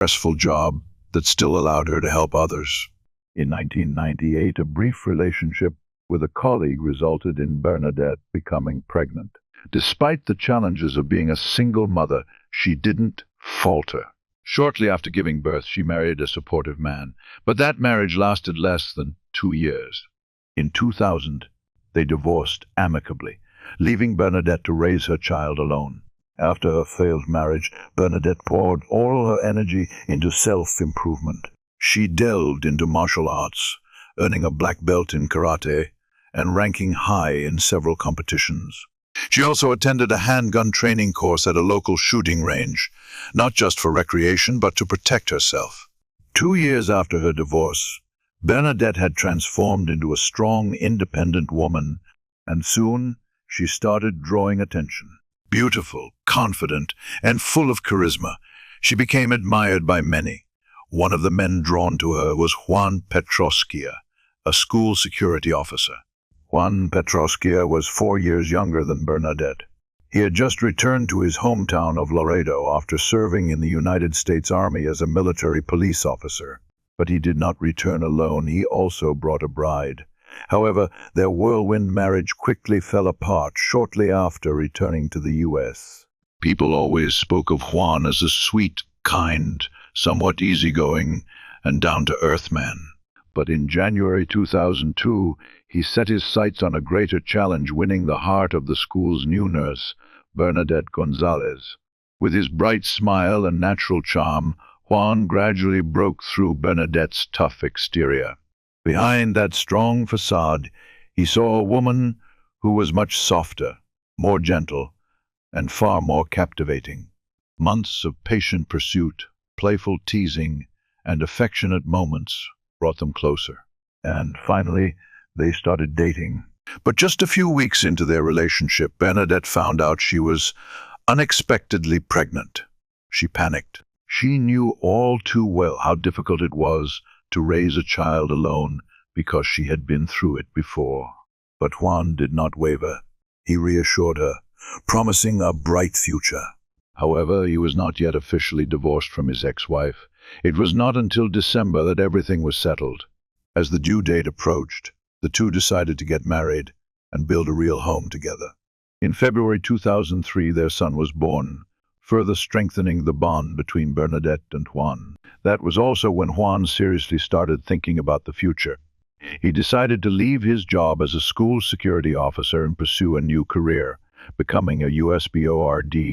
stressful job that still allowed her to help others. In 1998, a brief relationship with a colleague resulted in Bernadette becoming pregnant. Despite the challenges of being a single mother, she didn't falter. Shortly after giving birth, she married a supportive man, but that marriage lasted less than 2 years. In 2000, they divorced amicably, leaving Bernadette to raise her child alone. After her failed marriage, Bernadette poured all her energy into self-improvement. She delved into martial arts, earning a black belt in karate and ranking high in several competitions. She also attended a handgun training course at a local shooting range, not just for recreation, but to protect herself. 2 years after her divorce, Bernadette had transformed into a strong, independent woman, and soon she started drawing attention. Beautiful, confident, and full of charisma, she became admired by many. One of the men drawn to her was Juan Petroskia, a school security officer. Juan Petroskia was 4 years younger than Bernadette. He had just returned to his hometown of Laredo after serving in the United States Army as a military police officer. But he did not return alone. He also brought a bride. However, their whirlwind marriage quickly fell apart shortly after returning to the U.S. People always spoke of Juan as a sweet, kind, somewhat easygoing, and down-to-earth man. But in January 2002, he set his sights on a greater challenge, winning the heart of the school's new nurse, Bernadette Gonzalez. With his bright smile and natural charm, Juan gradually broke through Bernadette's tough exterior. Behind that strong facade, he saw a woman who was much softer, more gentle, and far more captivating. Months of patient pursuit, playful teasing, and affectionate moments brought them closer. And finally, they started dating. But just a few weeks into their relationship, Bernadette found out she was unexpectedly pregnant. She panicked. She knew all too well how difficult it was to raise a child alone because she had been through it before. But Juan did not waver. He reassured her, promising a bright future. However, he was not yet officially divorced from his ex-wife. It was not until December that everything was settled. As the due date approached, the two decided to get married and build a real home together. In February 2003, their son was born, further strengthening the bond between Bernadette and Juan. That was also when Juan seriously started thinking about the future. He decided to leave his job as a school security officer and pursue a new career, becoming a USBORD